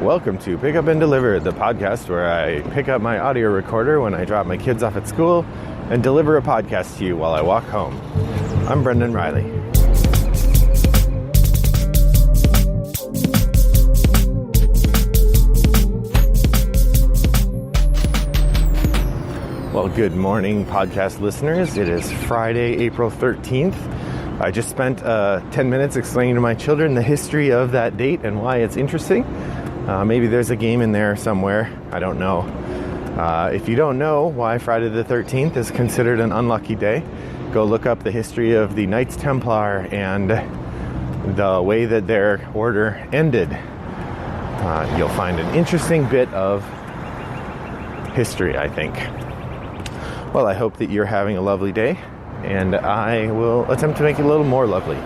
Welcome to Pick Up and Deliver, the podcast where I pick up my audio recorder when I drop my kids off at school and deliver a podcast to you while I walk home. I'm Brendan Riley. Well, good morning, podcast listeners. It is Friday, April 13th. I just spent 10 minutes explaining to my children the history of that date and why it's interesting. Maybe there's a game in there somewhere. I don't know. If you don't know why Friday the 13th is considered an unlucky day, go look up the history of the Knights Templar and the way that their order ended. You'll find an interesting bit of history, I think. Well, I hope that you're having a lovely day, and I will attempt to make it a little more lovely.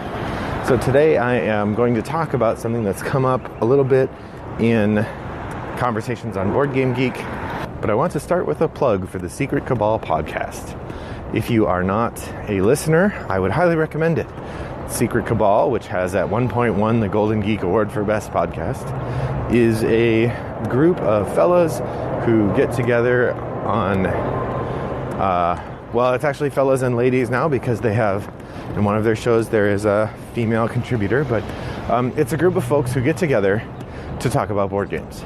So today I am going to talk about something that's come up a little bit in conversations on Board Game Geek, but I want to start with a plug for the Secret Cabal podcast. If you are not a listener, I would highly recommend it. Secret Cabal, which has at one point won the Golden Geek Award for Best Podcast, is a group of fellas who get together on well, it's actually fellas and ladies now because they have, in one of their shows, there is a female contributor, but it's a group of folks who get together to talk about board games.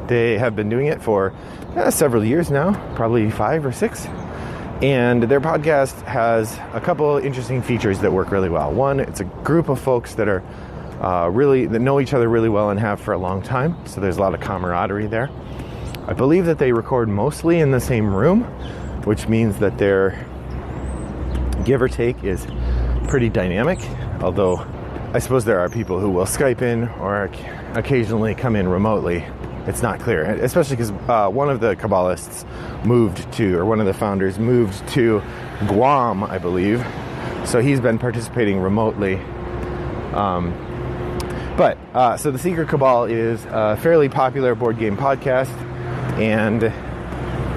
They have been doing it for several years now, probably 5 or 6, and their podcast has a couple interesting features that work really well. One, it's a group of folks that are that know each other really well and have for a long time, so there's a lot of camaraderie there. I believe that they record mostly in the same room, which means that their give or take is pretty dynamic, although I suppose there are people who will Skype in or occasionally come in remotely. It's not clear, especially because one of the Kabbalists one of the founders moved to Guam, I believe, so he's been participating remotely. So the Secret Cabal is a fairly popular board game podcast, and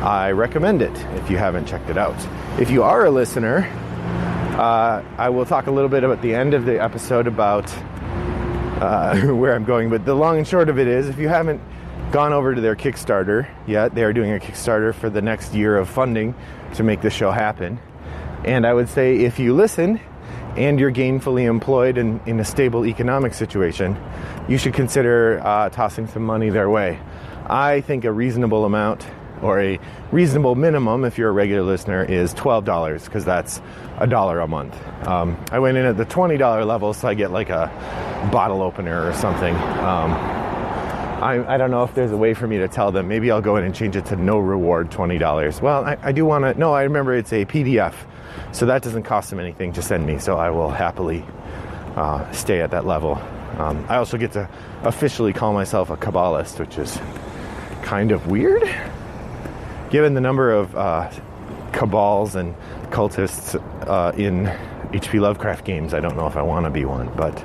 I recommend it if you haven't checked it out. If you are a listener, I will talk a little bit at the end of the episode about where I'm going, but the long and short of it is, if you haven't gone over to their Kickstarter yet, they are doing a Kickstarter for the next year of funding to make this show happen. And I would say if you listen and you're gainfully employed and in a stable economic situation, you should consider tossing some money their way. I think a reasonable amount, or a reasonable minimum if you're a regular listener, is $12, because that's $1 a month. I went in at the $20 level, so I get like a bottle opener or something. I don't know if there's a way for me to tell them. Maybe I'll go in and change it to no reward $20. Well, I do want to. No, I remember it's a PDF, so that doesn't cost them anything to send me. So I will happily stay at that level. I also get to officially call myself a Kabbalist, which is kind of weird. Given the number of cabals and cultists in H.P. Lovecraft games, I don't know if I want to be one, but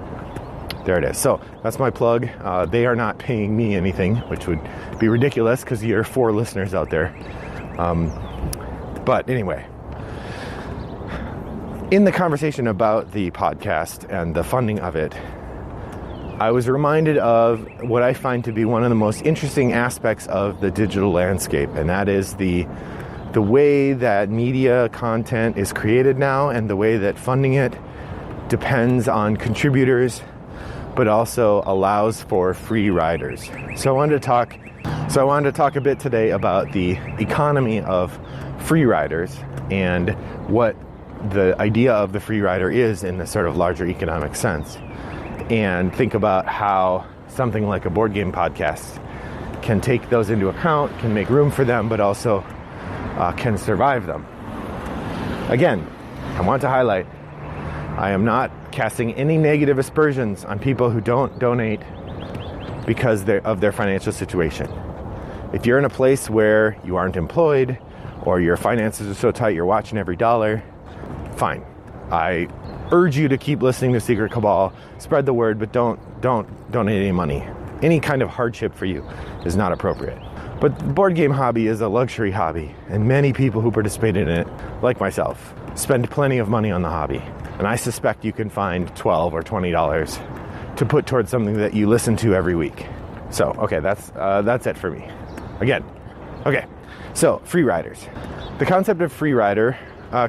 there it is. So that's my plug. They are not paying me anything, which would be ridiculous because you're 4 listeners out there. But anyway, in the conversation about the podcast and the funding of it, I was reminded of what I find to be one of the most interesting aspects of the digital landscape, and that is the way that media content is created now, and the way that funding it depends on contributors, but also allows for free riders. So I wanted to talk a bit today about the economy of free riders and what the idea of the free rider is in the sort of larger economic sense, and think about how something like a board game podcast can take those into account, can make room for them, but also can survive them. Again, I want to highlight, I am not casting any negative aspersions on people who don't donate because of their financial situation. If you're in a place where you aren't employed, or your finances are so tight you're watching every dollar, fine. I urge you to keep listening to Secret Cabal, spread the word, but don't donate any money. Any kind of hardship for you is not appropriate. But the board game hobby is a luxury hobby, and many people who participate in it, like myself, spend plenty of money on the hobby. And I suspect you can find $12 or $20 to put towards something that you listen to every week. So, okay, that's it for me. Again, okay, so free riders. The concept of free rider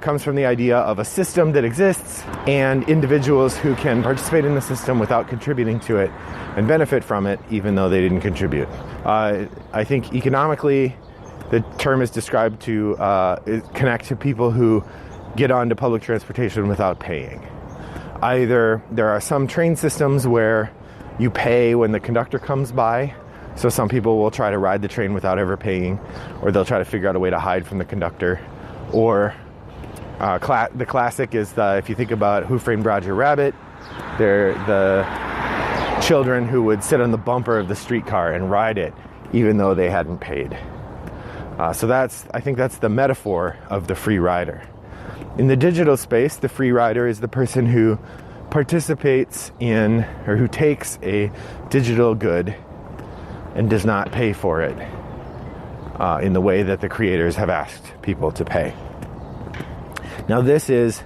comes from the idea of a system that exists and individuals who can participate in the system without contributing to it and benefit from it even though they didn't contribute. I think economically the term is described to connect to people who get onto public transportation without paying. Either there are some train systems where you pay when the conductor comes by, so some people will try to ride the train without ever paying, or they'll try to figure out a way to hide from the conductor. Or the classic is if you think about Who Framed Roger Rabbit, they're the children who would sit on the bumper of the streetcar and ride it even though they hadn't paid. So I think that's the metaphor of the free rider. In the digital space, the free rider is the person who participates in or who takes a digital good and does not pay for it in the way that the creators have asked people to pay. Now, this is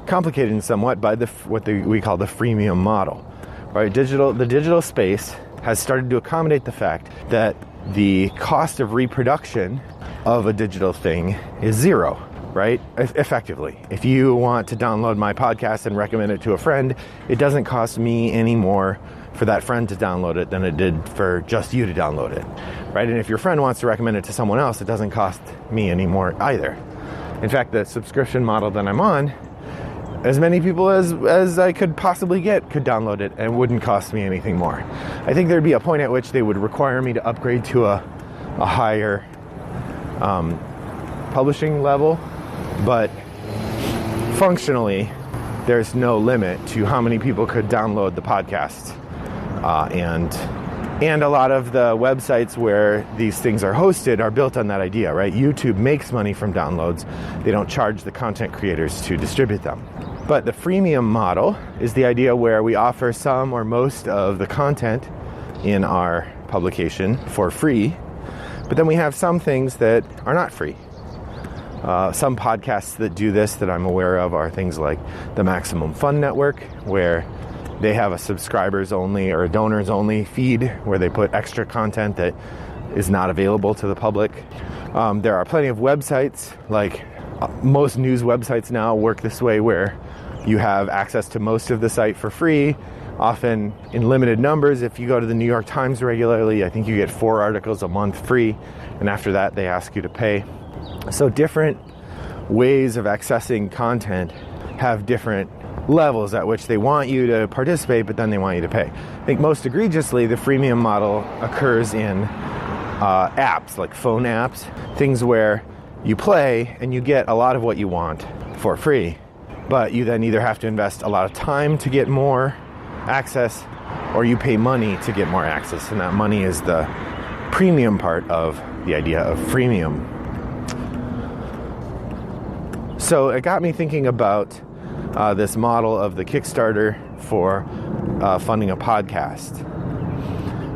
complicated somewhat by what we call the freemium model. Right? The digital space has started to accommodate the fact that the cost of reproduction of a digital thing is zero, right? Effectively. If you want to download my podcast and recommend it to a friend, it doesn't cost me any more for that friend to download it than it did for just you to download it, right? And if your friend wants to recommend it to someone else, it doesn't cost me any more either. In fact, the subscription model that I'm on, as many people as I could possibly get could download it and it wouldn't cost me anything more. I think there'd be a point at which they would require me to upgrade to a higher publishing level, but functionally, there's no limit to how many people could download the podcast. And a lot of the websites where these things are hosted are built on that idea, right? YouTube makes money from downloads. They don't charge the content creators to distribute them. But the freemium model is the idea where we offer some or most of the content in our publication for free, but then we have some things that are not free. Some podcasts that do this that I'm aware of are things like the Maximum Fun Network, where they have a subscribers only or a donors only feed where they put extra content that is not available to the public. There are plenty of websites, like most news websites now work this way, where you have access to most of the site for free, often in limited numbers. If you go to the New York Times regularly, I think you get 4 articles a month free, and after that they ask you to pay. So different ways of accessing content have different levels at which they want you to participate, but then they want you to pay. I think most egregiously, the freemium model occurs in apps, like phone apps, things where you play and you get a lot of what you want for free, but you then either have to invest a lot of time to get more access, or you pay money to get more access, and that money is the premium part of the idea of freemium. So it got me thinking about this model of the Kickstarter for funding a podcast.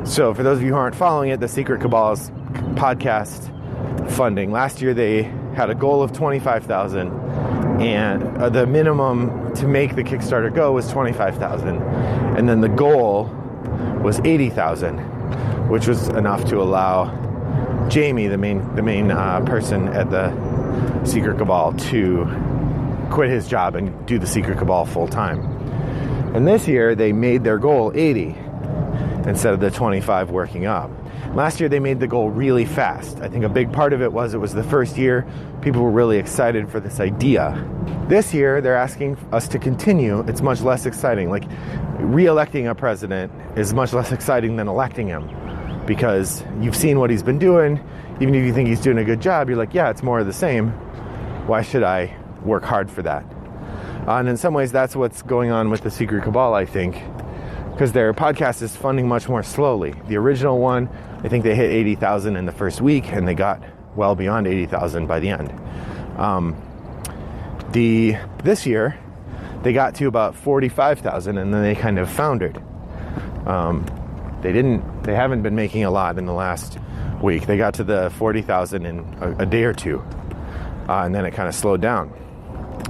So for those of you who aren't following it, the Secret Cabal's podcast funding, last year they had a goal of $25,000, and the minimum to make the Kickstarter go was $25,000, and then the goal was $80,000, which was enough to allow Jamie, the main person at the Secret Cabal, to quit his job and do the Secret Cabal full time. And this year they made their goal 80 instead of the 25 working up. Last year they made the goal really fast. I think a big part of it was the first year. People were really excited for this idea. This year they're asking us to continue. It's much less exciting. Like, re-electing a president is much less exciting than electing him, because you've seen what he's been doing. Even if you think he's doing a good job, you're like, yeah, it's more of the same. Why should I work hard for that? And in some ways, that's what's going on with the Secret Cabal, I think, because their podcast is funding much more slowly. The original one, I think they hit 80,000 in the first week, and they got well beyond 80,000 by the end. This year, they got to about 45,000, and then they kind of foundered. They haven't been making a lot in the last week. They got to the 40,000 in a day or two, and then it kind of slowed down.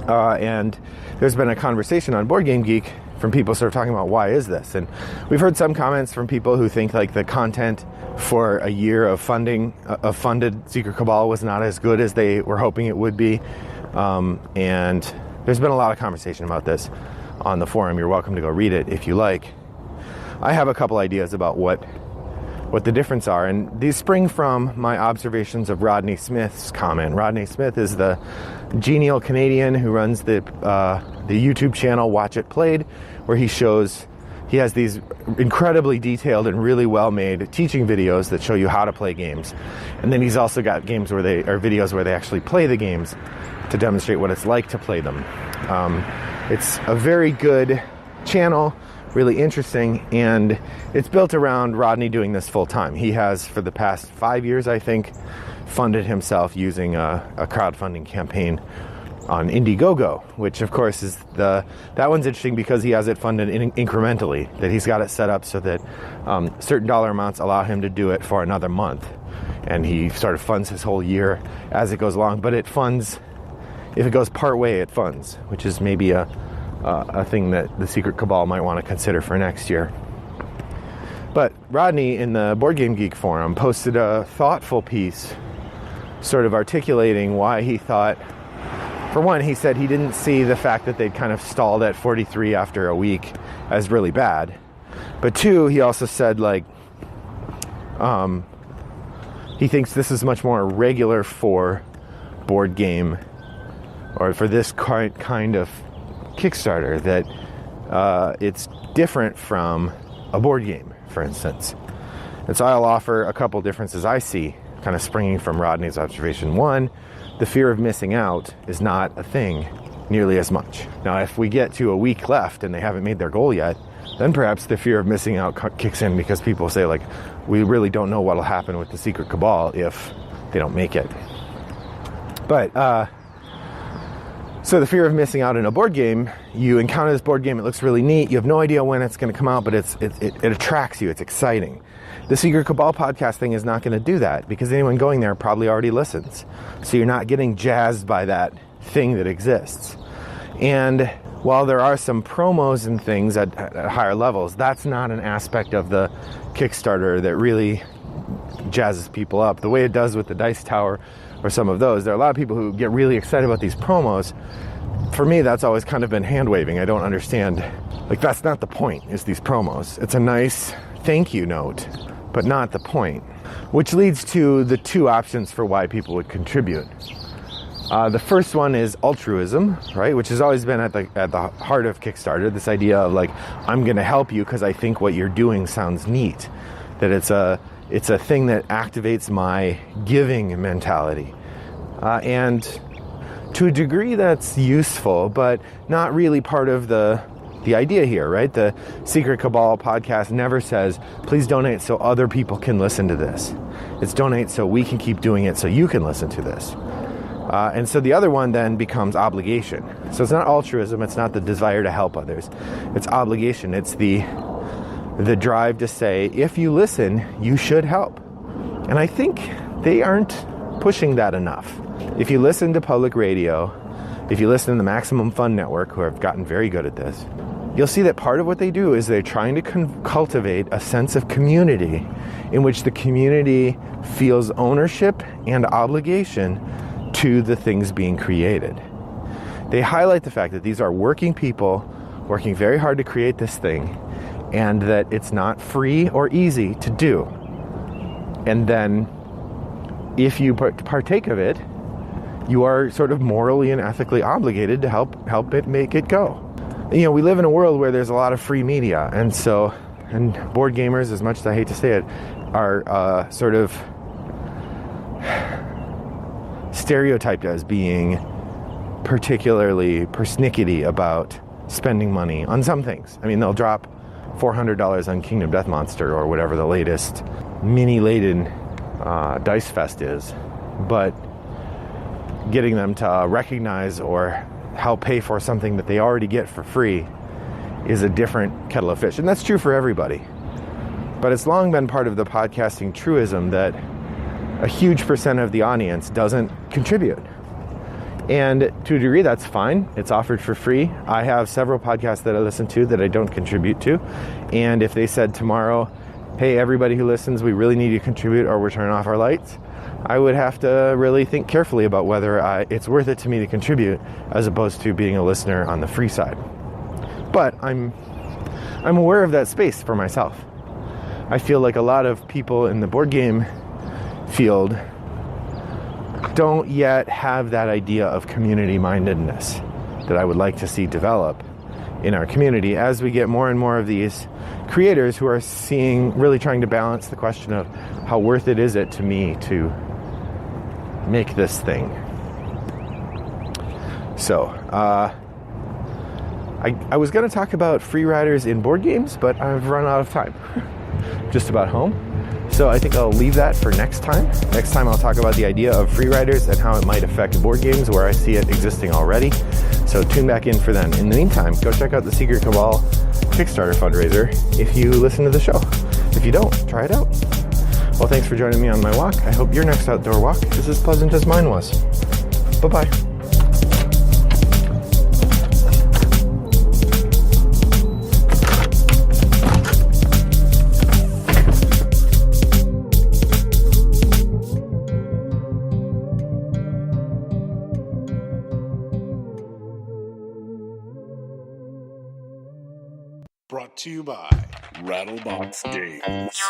And there's been a conversation on Board Game Geek from people sort of talking about why is this? And we've heard some comments from people who think like the content for a year of funded Secret Cabal was not as good as they were hoping it would be. And there's been a lot of conversation about this on the forum. You're welcome to go read it if you like. I have a couple ideas about what the difference are, and these spring from my observations of Rodney Smith's comment. Rodney Smith is the genial Canadian who runs the YouTube channel Watch It Played, where he has these incredibly detailed and really well-made teaching videos that show you how to play games. And then he's also got videos where they actually play the games to demonstrate what it's like to play them. It's a very good channel, really interesting, and it's built around Rodney doing this full time. He has, for the past 5 years, I think, funded himself using a crowdfunding campaign on Indiegogo, which of course is that one's interesting because he has it funded incrementally, that he's got it set up so that certain dollar amounts allow him to do it for another month, and he sort of funds his whole year as it goes along. But it funds, if it goes part way, it funds, which is maybe a thing that the Secret Cabal might want to consider for next year. But Rodney in the Board Game Geek forum posted a thoughtful piece sort of articulating why he thought, for one, he said he didn't see the fact that they'd kind of stalled at 43 after a week as really bad. But two, he also said he thinks this is much more regular for board game, or for this kind of Kickstarter, that it's different from a board game, for instance. And so I'll offer a couple differences I see kind of springing from Rodney's observation. One, the fear of missing out is not a thing nearly as much. Now, if we get to a week left and they haven't made their goal yet, then perhaps the fear of missing out kicks in, because people say, like, we really don't know what'll happen with the Secret Cabal if they don't make it. But so the fear of missing out in a board game, you encounter this board game, it looks really neat, you have no idea when it's going to come out, but it attracts you, it's exciting. The Secret Cabal podcast thing is not going to do that, because anyone going there probably already listens. So you're not getting jazzed by that thing that exists. And while there are some promos and things at higher levels, that's not an aspect of the Kickstarter that really jazzes people up the way it does with the Dice Tower or some of those. There are a lot of people who get really excited about these promos. For me, that's always kind of been hand-waving. I don't understand. Like, that's not the point, is these promos. It's a nice thank you note, but not the point. Which leads to the two options for why people would contribute. The first one is altruism, right? Which has always been at the heart of Kickstarter. This idea of, like, I'm going to help you because I think what you're doing sounds neat. That it's a thing that activates my giving mentality. And to a degree that's useful, but not really part of the idea here, right? The Secret Cabal podcast never says, please donate so other people can listen to this. It's donate so we can keep doing it so you can listen to this. And so the other one then becomes obligation. So it's not altruism, it's not the desire to help others. It's obligation. It's the drive to say, if you listen, you should help. And I think they aren't pushing that enough. If you listen to public radio, if you listen to the Maximum Fun Network, who have gotten very good at this, you'll see that part of what they do is they're trying to cultivate a sense of community in which the community feels ownership and obligation to the things being created. They highlight the fact that these are working people working very hard to create this thing, and that it's not free or easy to do. And then if you partake of it, you are sort of morally and ethically obligated to help it make it go. You know, we live in a world where there's a lot of free media, and board gamers, as much as I hate to say it, are sort of stereotyped as being particularly persnickety about spending money on some things. I mean, they'll drop $400 on Kingdom Death Monster or whatever the latest mini-laden Dice Fest is, but getting them to recognize or help pay for something that they already get for free is a different kettle of fish. And that's true for everybody. But it's long been part of the podcasting truism that a huge percent of the audience doesn't contribute. And to a degree, that's fine. It's offered for free. I have several podcasts that I listen to that I don't contribute to. And if they said tomorrow, hey, everybody who listens, we really need you to contribute or we're turning off our lights, I would have to really think carefully about whether it's worth it to me to contribute as opposed to being a listener on the free side. But I'm aware of that space for myself. I feel like a lot of people in the board game field don't yet have that idea of community mindedness that I would like to see develop in our community as we get more and more of these creators who are really trying to balance the question of how worth it is it to me to make this thing. So, I was going to talk about free riders in board games, but I've run out of time. Just about home. So I think I'll leave that for next time. Next time I'll talk about the idea of free riders and how it might affect board games where I see it existing already. So tune back in for then. In the meantime, go check out the Secret Cabal Kickstarter fundraiser if you listen to the show. If you don't, try it out. Well, thanks for joining me on my walk. I hope your next outdoor walk is as pleasant as mine was. Bye-bye. Brought to you by Rattlebox Games.